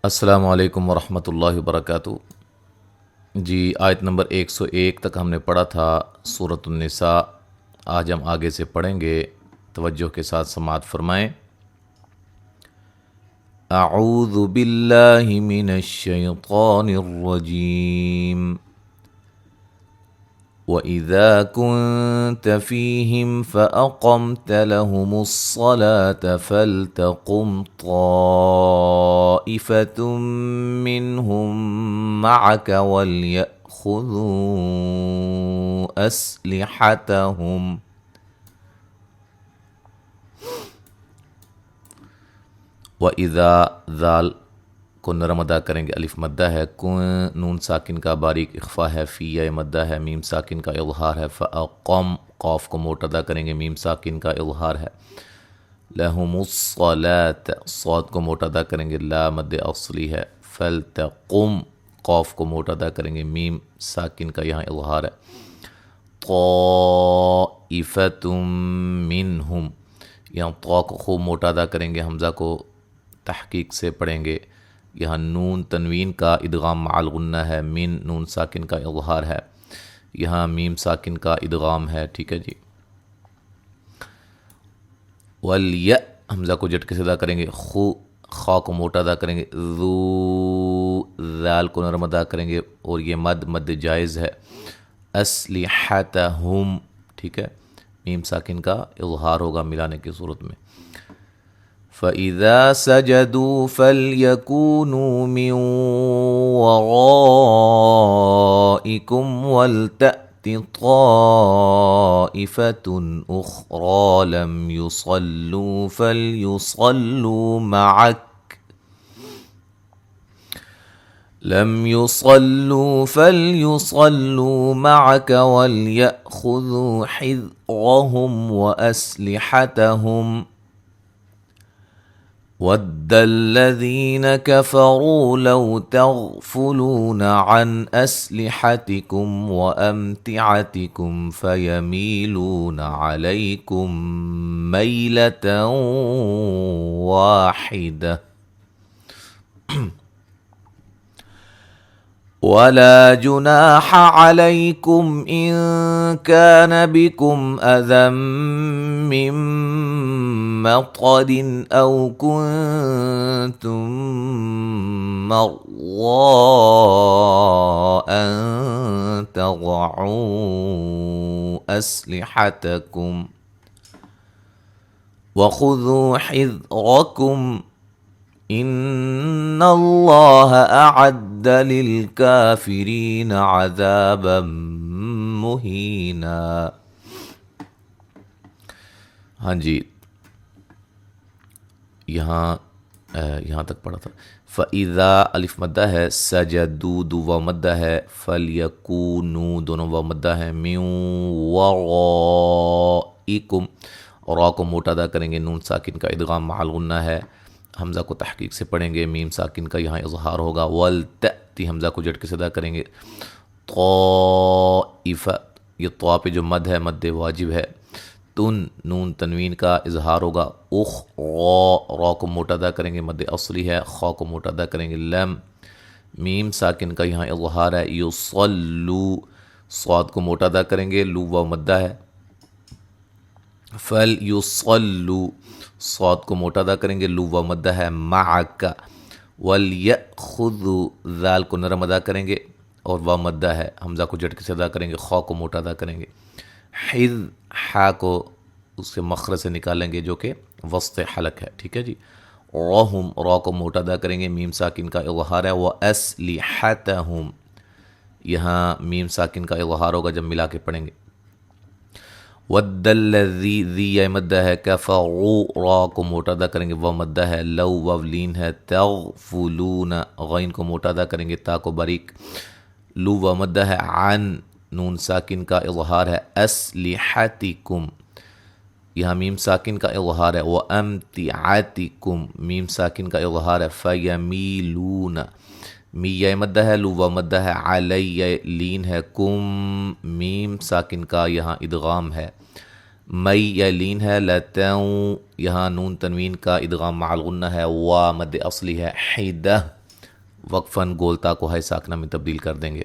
السلام علیکم ورحمۃ اللہ وبرکاتہ۔ جی، آیت نمبر 101 تک ہم نے پڑھا تھا سورۃ النساء۔ آج ہم آگے سے پڑھیں گے، توجہ کے ساتھ سماعت فرمائیں۔ اعوذ باللہ من الشیطان الرجیم۔ وَإِذَا كُنْتَ فِيهِمْ فَأَقَمْتَ لَهُمُ الصَّلَاةَ فَلْتَقُمْ طَائِفَةٌ مِّنْهُمْ مَعَكَ وَلْيَأْخُذُوا أَسْلِحَتَهُمْ۔ وَإِذَا ذال کو نرم ادا کریں گے، الف مدہ ہے، نون ساکن کا باریک اخفا ہے، فی یا مدہ ہے، میم ساکن کا اظہار ہے، فاقم قاف کو موٹ ادا کریں گے، میم ساکن کا اظہار ہے، لہم الصلاۃ صاد کو موٹ ادا کریں گے، لا مد اصلی ہے، فلتقم قاف کو موٹ ادا کریں گے، میم ساکن کا یہاں اظہار ہے، طائفۃ منہم یہاں طا کو خوب موٹ ادا کریں گے، حمزہ کو تحقیق سے پڑھیں گے، یہاں نون تنوین کا ادغام مع الغنہ ہے، من نون ساکن کا اظہار ہے، یہاں میم ساکن کا ادغام ہے، ٹھیک ہے جی۔ ولیہ حمزہ کو جھٹکے سے ادا کریں گے، خا کو موٹا ادا کریں گے، ذو ذال کو نرم ادا کریں گے، اور یہ مد جائز ہے، اسلحتہم ٹھیک ہے، میم ساکن کا اظہار ہوگا ملانے کی صورت میں۔ فَإِذَا سَجَدُوا فَلْيَكُونُوا مِنْ وَرَائِكُمْ وَلْتَأْتِ طَائِفَةٌ أُخْرَى لَمْ يُصَلُّوا فَلْيُصَلُّوا مَعَكَ وَلْيَأْخُذُوا حِذْرَهُمْ وَأَسْلِحَتَهُمْ۔ وَدَّ الَّذِينَ كَفَرُوا لَوْ تَغْفُلُونَ عَنْ أَسْلِحَتِكُمْ وَأَمْتِعَتِكُمْ فَيَمِيلُونَ عَلَيْكُمْ مَيْلَةً وَاحِدَةً وَلَا جُنَاحَ عَلَيْكُمْ إِن كَانَ بِكُمْ أَذًى مِّن مَّطَرٍ أَوْ كُنتُم مَّرْضَىٰ أَن تَضَعُوا أَسْلِحَتَكُمْ وَخُذُوا حِذْرَكُمْ إِنَّ اللَّهَ أَعَدَّ لِلْكَافِرِينَ عَذَابًا مُهِينًا۔ ہاں جی، یہاں تک پڑھا تھا۔ فَإِذَا الف مدہ ہے، سَجَدُوا دو واو مدہ ہے، فَلْيَكُونُوا دونوں واو مدہ ہے، مِن وَرَائِكُمْ را کو موٹا ادا کریں گے، نون ساکن کا ادغام مع الغنہ ہے، حمزہ کو تحقیق سے پڑھیں گے، میم ساکن کا یہاں اظہار ہوگا، وَلْتَأْتِ حمزہ کو جھٹکے سے ادا کریں گے، طائفہ یہ طا پہ جو مد ہے مد واجب ہے، تن نون تنوین کا اظہار ہوگا، را کو موٹا ادا کریں گے، مد اصلی ہے، خا کو موٹا ادا کریں گے، لم میم ساکن کا یہاں اظہار ہے، یصلو صاد کو موٹا ادا کریں گے، لو واو مدہ ہے، فَلْيُصَلُّوا صاد کو موٹا ادا کریں گے، لو واو مدہ ہے، مَعَكَ وَلْيَأْخُذُوا ذال کو نرم ادا کریں گے اور واو مدہ ہے، حمزہ کو جھٹکے سے ادا کریں گے، خا کو موٹا ادا کریں گے، ہا کو اس سے مخرج سے نکالیں گے جو کہ وسط حلق ہے، ٹھیک ہے جی۔ رَہُم را کو موٹا ادا کریں گے، میم ساکن کا اظہار ہے، وَأَسْلِحَتَهُمْ یہاں میم ساکن کا اظہار ہوگا جب ملا کے پڑھیں گے، وَدَّ الَّذِي ذی مدہ ہے، کفروا را کو موٹا ادا کریں گے، وہ مدہ ہے، لو واو لین ہے، تغفلون غین کو موٹا ادا کریں گے، تا کو باریک، لو واو مدہ ہے، عن نون ساکن کا اظہار ہے، اسلحتکم یہاں میم ساکن کا اظہار ہے، وَأَمْتِعَتِكُمْ میم ساکن کا اظہار ہے، فَيَمِيلُونَ می مدہ ہے، لو واو مدہ ہے، علی لین ہے، کم میم ساکن کا یہاں ادغام ہے، مئی یا لین ہے، لتوں یہاں نون تنوین کا ادغام مع الغنہ ہے، وا مد اصلی ہے، حیدہ وقفاً گولتا کو ہے ساکنہ میں تبدیل کر دیں گے.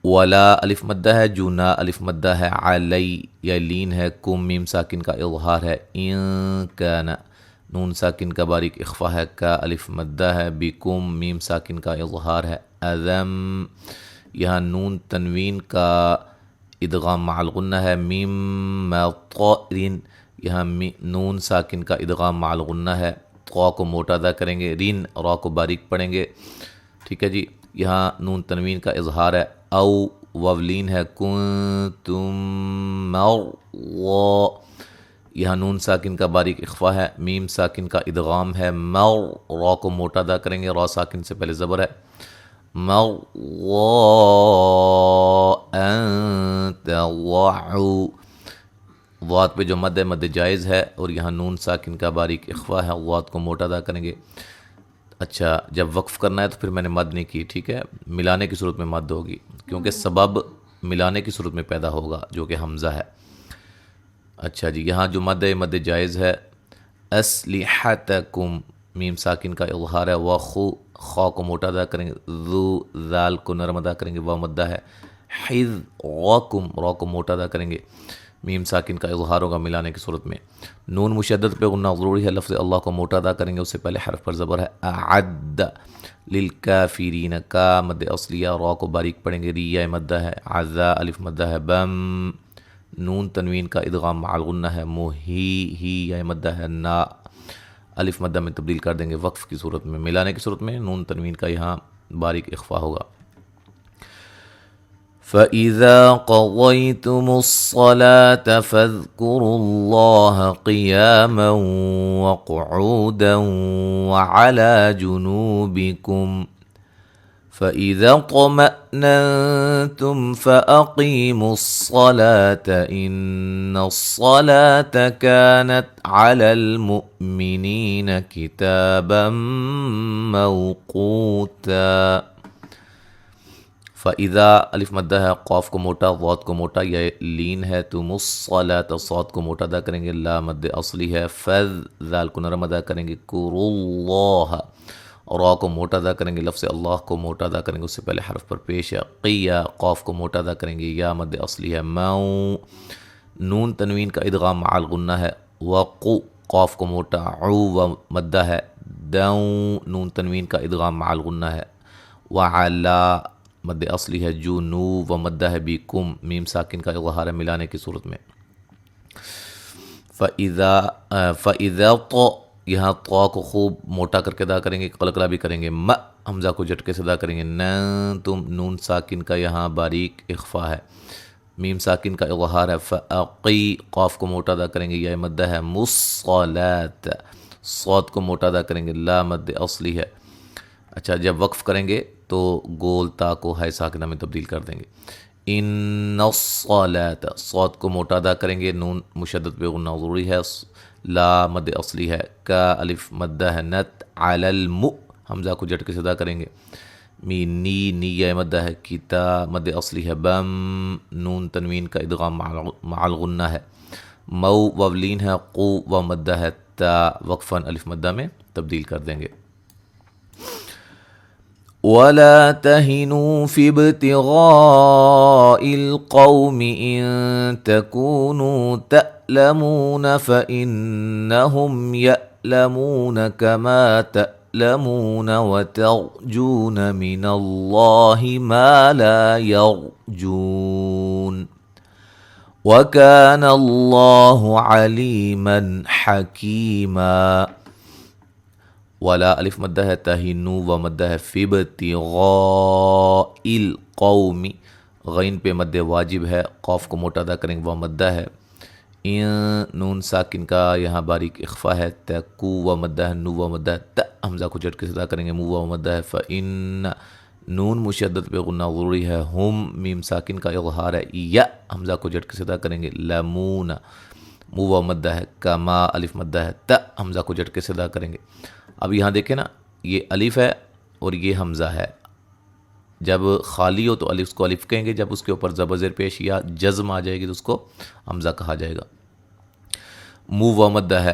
ولا الف مدہ ہے، جونا الف مدہ ہے، علی یا لین ہے، کم میم ساکن کا اظہار ہے، ان کان نون ساکن کا باریک اخفا ہے، کا الف مدہ ہے، بکم میم ساکن کا اظہار ہے، اذم یہاں نون تنوین کا ادغام مع الغنہ ہے، میم مطرن یہاں نون ساکن کا ادغام مع الغنہ ہے، قا کو موٹا ادا کریں گے، رین را کو باریک پڑھیں گے. ٹھیک ہے جی. یہاں نون تنوین کا اظہار ہے، او وولین ہے، کنتم مرضی یہاں نون ساکن کا باریک اخفا ہے، میم ساکن کا ادغام ہے، را کو موٹا ادا کریں گے، را ساکن سے پہلے زبر ہے، مرضی ان تضعوا ضاد پہ جو مد ہے مد جائز ہے، اور یہاں نون ساکن کا باریک اخفا ہے، ضاد کو موٹا ادا کریں گے. اچھا جب وقف کرنا ہے تو پھر میں نے مد نہیں کی. ٹھیک ہے، ملانے کی صورت میں مد ہوگی کیونکہ سبب ملانے کی صورت میں پیدا ہوگا جو کہ حمزہ ہے. اچھا جی، یہاں جو مد ہے مد جائز ہے، اسلحتکم میم ساکن کا اظہار ہے، وخو خا کو موٹا ادا کریں گے، ذو ذال کو نرم ادا کریں گے، وا مدہ ہے، حذرکم را کو موٹا ادا کریں گے، میم ساکن کا اظہار ہوگا ملانے کی صورت میں. نون مشدد پہ غنہ ضروری ہے، لفظ اللہ کو موٹا ادا کریں گے، اس سے پہلے حرف پر زبر ہے، اعد للکافرین کا مد اصلیہ، را کو باریک پڑھیں گے، ریہ مدہ ہے، عزا الف مدہ ہے، بم نون تنوین کا ادغام مع الغنہ ہے، ہی یا مدہ ہے، نا الف مدہ میں تبدیل کر دیں گے وقف کی صورت میں. ملانے کی صورت میں نون تنوین کا یہاں باریک اخفا ہوگا. فَإِذَا قَضَيْتُمُ الصَّلَاةَ فَاذْكُرُوا اللَّهَ قِيَامًا وَقُعُودًا وَعَلَى جُنُوبِكُمْ فَإِذَا اطْمَأْنَنْتُمْ فَأَقِيمُوا الصَّلَاةَ إِنَّ الصَّلَاةَ كَانَتْ عَلَى الْمُؤْمِنِينَ كِتَابًا مَوْقُوتًا. فَإِذَا الف مدہ ہے، قاف کو موٹا، ضاد کو موٹا، یہ لین ہے، تم الصلاۃ صاد کو موٹا ادا کریں گے، لا مد اصلی ہے، فذ ذال کو نرم ادا کریں گے، کرو اللہ را کو موٹا ادا کریں گے، لفظ اللہ کو موٹا ادا کریں گے، اس سے پہلے حرف پر پیش ہے، قیا قاف کو موٹا ادا کریں گے، یا مد اصلی ہے، مو نون تنوین کا ادغام مع الغنہ ہے، وقو قاف کو موٹا، عو و مدہ ہے، دو نون تنوین کا ادغام مع الغنہ ہے، وعلا مد اصلی ہے، جنو و مدہ ہے، بیکم میم ساکن کا اظہار ہے ملانے کی صورت میں. فَإِذَا طَ یہاں طا کو خوب موٹا کر کے ادا کریں گے، قلقلہ بھی کریں گے، حمزہ کو جھٹکے سے ادا کریں گے، تم نون ساکن کا یہاں باریک اخفا ہے، میم ساکن کا اظہار ہے، فَأَقِی قاف کو موٹا ادا کریں گے، یا مدہ ہے، مُصَّلَاتَ صاد کو موٹا ادا کریں گے، لا مد اصلی ہے. اچھا جب وقف کریں گے تو گول تا کو ہے ساکنہ میں تبدیل کر دیں گے، ان الصلاۃ صاد کو موٹا ادا کریں گے، نون مشدد پہ غنہ ضروری ہے، لا مد اصلی ہے، کا الف مدہ ہے، نت علی الم حمزہ کو جھٹکے سے ادا کریں گے، نی یا مدہ ہے، کتا مد اصلی ہے، بم نون تنوین کا ادغام مع الغنہ ہے، مو وولین ہے، قو و مدہ ہے، تا وقفاً الف مدہ میں تبدیل کر دیں گے. وَلَا تَهِنُوا فِي ابْتِغَاءِ الْقَوْمِ إِن تَكُونُوا تَأْلَمُونَ فَإِنَّهُمْ يَأْلَمُونَ كَمَا تَأْلَمُونَ وَتَرْجُونَ مِنَ اللَّهِ مَا لَا يَرْجُونَ وَكَانَ اللَّهُ عَلِيمًا حَكِيمًا. ولا الف مدہ ہے، تہینو و مدہ ہے، فی ابتغاء القوم غین پہ مد واجب ہے، قاف کو موٹا ادا کریں گے، و مدہ ہے، نون ساکن کا یہاں باریک اخفا ہے، تکو و مدہ ہے، نو و مدہ ہے، ت حمزہ کو جھٹکے سے ادا کریں گے، مو و مدہ ہے، فإن نون مشدد پہ غنہ ضروری ہے، ہم میم ساکن کا اظہار ہے، یا حمزہ کو جھٹکے سے ادا کریں گے، لمون مو و مدہ ہے، کما الف مدہ ہے، ت حمزہ کو جھٹکے سے ادا کریں گے. اب یہاں دیکھیں نا، یہ الف ہے اور یہ حمزہ ہے، جب خالی ہو تو الف کو الف کہیں گے، جب اس کے اوپر زبر زیر پیش یا جزم آ جائے گی تو اس کو حمزہ کہا جائے گا. مو و مدہ ہے،